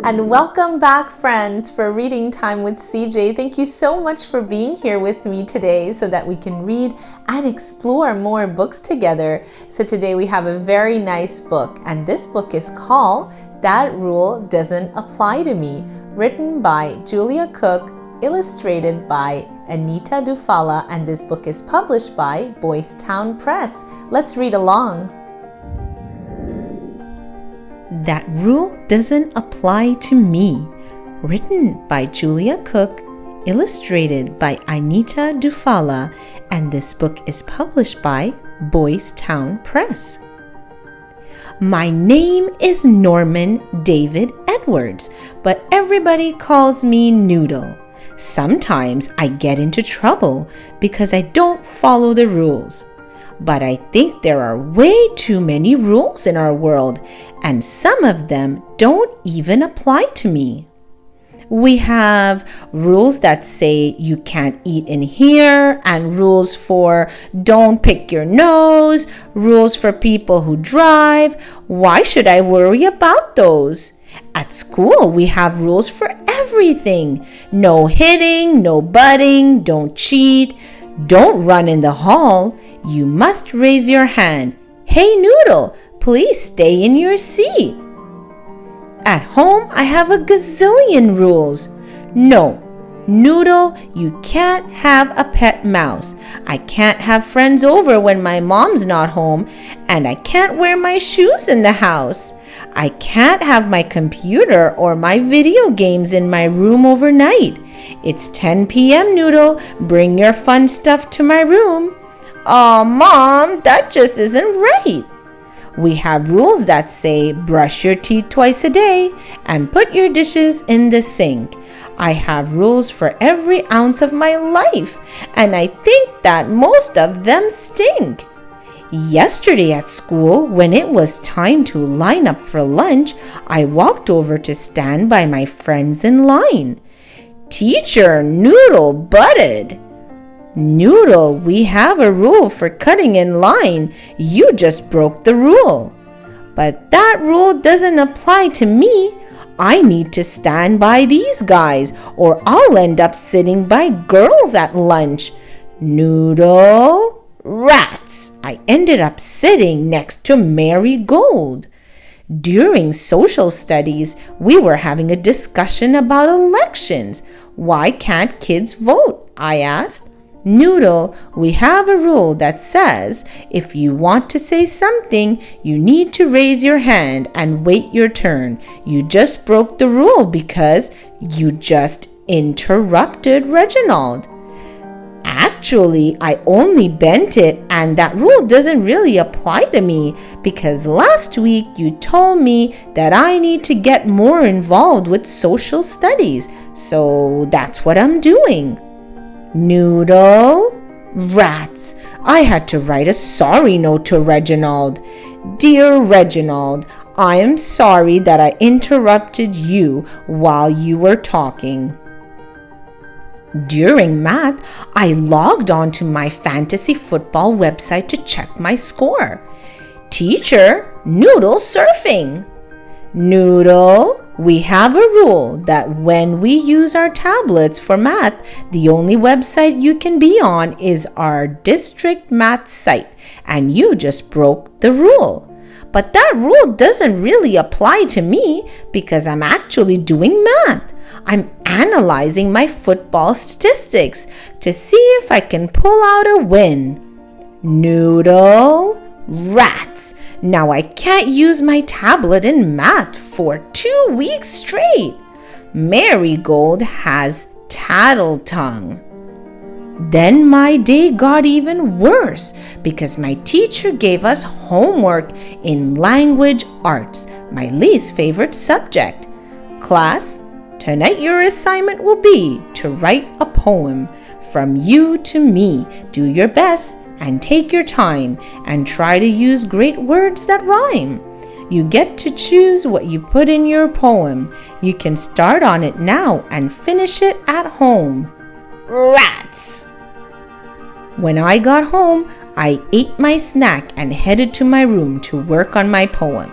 And welcome back, friends, for Reading Time with CJ. Thank you so much for being here with me today so that we can read and explore more books together. So today we have a very nice book, and this book is called That Rule Doesn't Apply to Me, written by Julia Cook, illustrated by Anita DuFalla, and this book is published by Boys Town Press. Let's read along. That Rule Doesn't Apply to Me, written by Julia Cook, illustrated by Anita DuFalla, and this book is published by Boys Town Press. My name is Norman David Edwards, but everybody calls me Noodle. Sometimes I get into trouble because I don't follow the rules. But I think there are way too many rules in our world, and some of them don't even apply to me. We have rules that say you can't eat in here, and rules for don't pick your nose, rules for people who drive. Why should I worry about those? At school, we have rules for everything. No hitting, no butting, don't cheat, don't run in the hall. You must raise your hand. Hey, Noodle, please stay in your seat. At home, I have a gazillion rules. No, Noodle, you can't have a pet mouse. I can't have friends over when my mom's not home, and I can't wear my shoes in the house. I can't have my computer or my video games in my room overnight. It's 10 p.m., Noodle. Bring your fun stuff to my room. Aw, Mom, that just isn't right. We have rules that say brush your teeth twice a day and put your dishes in the sink. I have rules for every ounce of my life, and I think that most of them stink. Yesterday at school, when it was time to line up for lunch, I walked over to stand by my friends in line. Teacher, Noodle butted. Noodle, we have a rule for cutting in line. You just broke the rule. But that rule doesn't apply to me. I need to stand by these guys, or I'll end up sitting by girls at lunch. Noodle. Rats! I ended up sitting next to Marigold. During social studies, we were having a discussion about elections. Why can't kids vote? I asked. Noodle, we have a rule that says if you want to say something, you need to raise your hand and wait your turn. You just broke the rule because you just interrupted Reginald. Actually, I only bent it, and that rule doesn't really apply to me because last week you told me that I need to get more involved with social studies. So that's what I'm doing. Noodle. Rats. I had to write a sorry note to Reginald. Dear Reginald, I am sorry that I interrupted you while you were talking. During math, I logged on to my fantasy football website to check my score. Teacher, Noodle surfing. Noodle, we have a rule that when we use our tablets for math, the only website you can be on is our district math site, and you just broke the rule. But that rule doesn't really apply to me because I'm actually doing math. I'm analyzing my football statistics to see if I can pull out a win. Noodle. Rats. Now I can't use my tablet in math for 2 weeks straight. Marigold has tattle tongue. Then my day got even worse because my teacher gave us homework in language arts, my least favorite subject. Class, tonight your assignment will be to write a poem from you to me. Do your best and take your time and try to use great words that rhyme. You get to choose what you put in your poem. You can start on it now and finish it at home. Rats! When I got home, I ate my snack and headed to my room to work on my poem.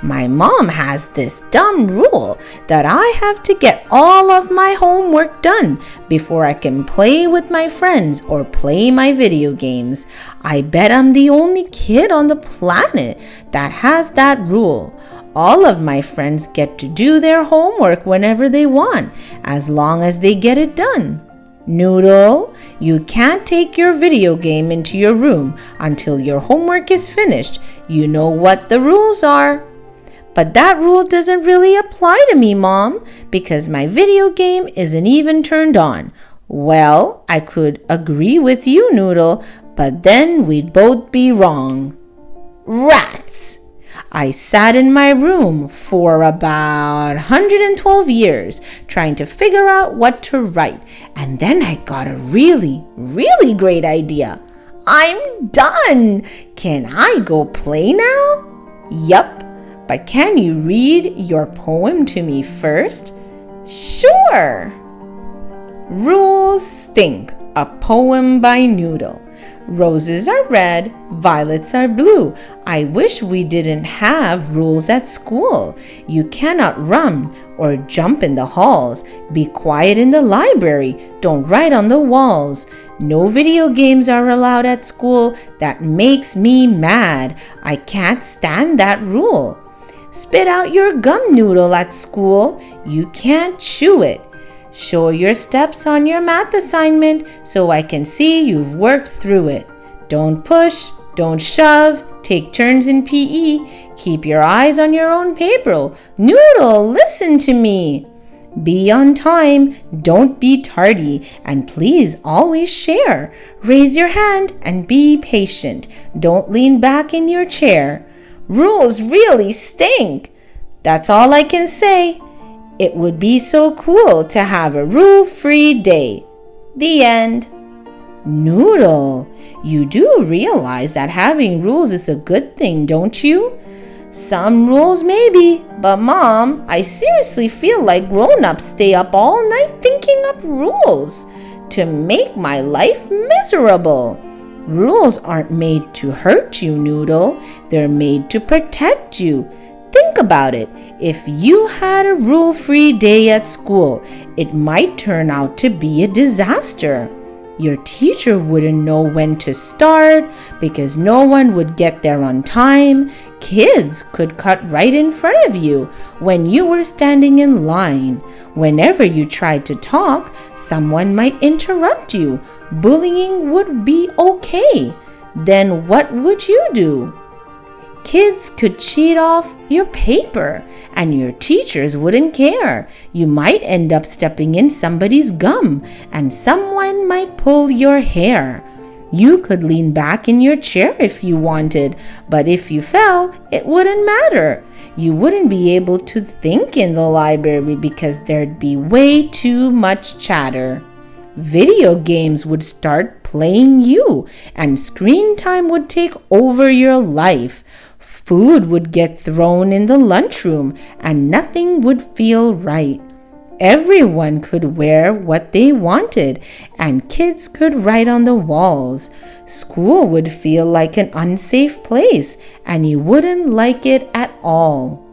My mom has this dumb rule that I have to get all of my homework done before I can play with my friends or play my video games. I bet I'm the only kid on the planet that has that rule. All of my friends get to do their homework whenever they want, as long as they get it done. Noodle, you can't take your video game into your room until your homework is finished. You know what the rules are. But that rule doesn't really apply to me, Mom, because my video game isn't even turned on. Well, I could agree with you, Noodle, but then we'd both be wrong. Rats! I sat in my room for about 112 years trying to figure out what to write, and then I got a really great idea. I'm done! Can I go play now? Yup, but can you read your poem to me first? Sure! Rules Stink, a poem by Noodle. Roses are red, violets are blue. I wish we didn't have rules at school. You cannot run or jump in the halls. Be quiet in the library. Don't write on the walls. No video games are allowed at school. That makes me mad. I can't stand that rule. Spit out your gum, Noodle, at school. You can't chew it. Show your steps on your math assignment so I can see you've worked through it. Don't push, don't shove, take turns in PE. Keep your eyes on your own paper. Noodle, listen to me. Be on time, don't be tardy, and please always share. Raise your hand and be patient. Don't lean back in your chair. Rules really stink. That's all I can say. It would be so cool to have a rule-free day. The end. Noodle, you do realize that having rules is a good thing, don't you? Some rules maybe, but Mom, I seriously feel like grown-ups stay up all night thinking up rules to make my life miserable. Rules aren't made to hurt you, Noodle. They're made to protect you. Think about it. If you had a rule-free day at school, it might turn out to be a disaster. Your teacher wouldn't know when to start because no one would get there on time. Kids could cut right in front of you when you were standing in line. Whenever you tried to talk, someone might interrupt you. Bullying would be okay. Then what would you do? Kids could cheat off your paper and your teachers wouldn't care. You might end up stepping in somebody's gum and someone might pull your hair. You could lean back in your chair if you wanted, but if you fell, it wouldn't matter. You wouldn't be able to think in the library because there'd be way too much chatter. Video games would start playing you and screen time would take over your life. Food would get thrown in the lunchroom and nothing would feel right. Everyone could wear what they wanted and kids could write on the walls. School would feel like an unsafe place and you wouldn't like it at all.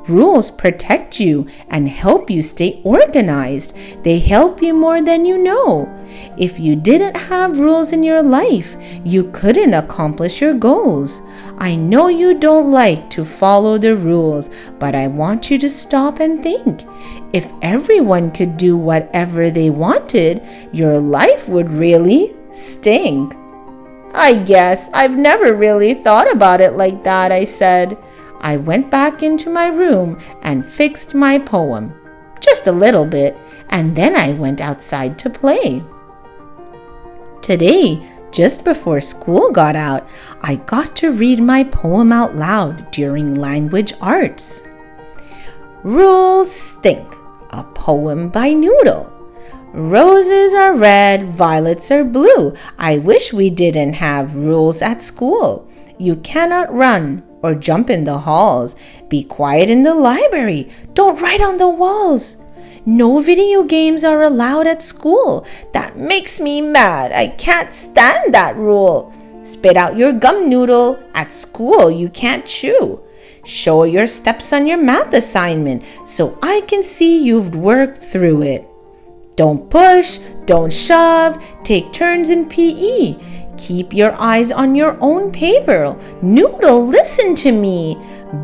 Rules protect you and help you stay organized. They help you more than you know. If you didn't have rules in your life, you couldn't accomplish your goals. I know you don't like to follow the rules, but I want you to stop and think. If everyone could do whatever they wanted, your life would really stink. I guess I've never really thought about it like that, I said. I went back into my room and fixed my poem, just a little bit, and then I went outside to play. Today, just before school got out, I got to read my poem out loud during language arts. Rules Stink, a poem by Noodle. Roses are red, violets are blue. I wish we didn't have rules at school. You cannot run or jump in the halls. Be quiet in the library. Don't write on the walls. No video games are allowed at school. That makes me mad. I can't stand that rule. Spit out your gum, Noodle. At school, you can't chew. Show your steps on your math assignment so I can see you've worked through it. Don't push, don't shove, take turns in PE. Keep your eyes on your own paper. Noodle, listen to me.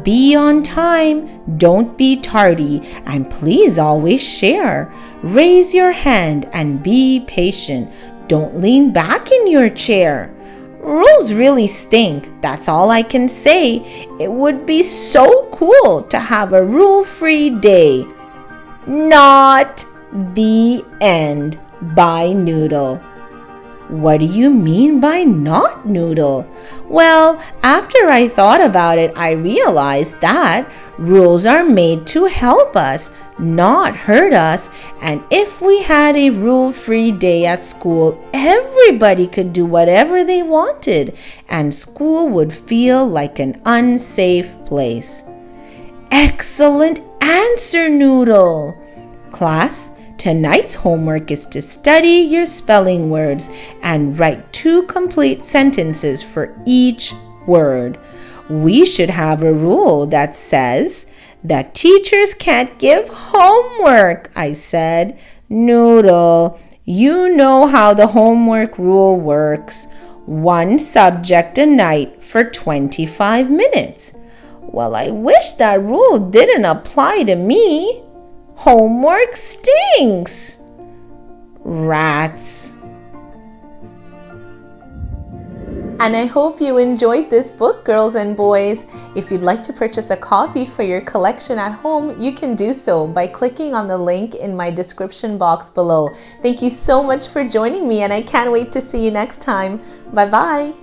Be on time, don't be tardy, and please always share. Raise your hand and be patient. Don't lean back in your chair. Rules really stink, that's all I can say. It would be so cool to have a rule-free day. Not the end by Noodle. What do you mean by not, Noodle? Well, after I thought about it, I realized that rules are made to help us, not hurt us. And if we had a rule-free day at school, everybody could do whatever they wanted, and school would feel like an unsafe place. Excellent answer, Noodle. Class, tonight's homework is to study your spelling words and write 2 complete sentences for each word. We should have a rule that says that teachers can't give homework, I said. Noodle, you know how the homework rule works. 1 subject a night for 25 minutes. Well, I wish that rule didn't apply to me. Homework stinks. Rats. And I hope you enjoyed this book, girls and boys. If you'd like to purchase a copy for your collection at home, you can do so by clicking on the link in my description box below. Thank you so much for joining me, and I can't wait to see you next time. Bye-bye.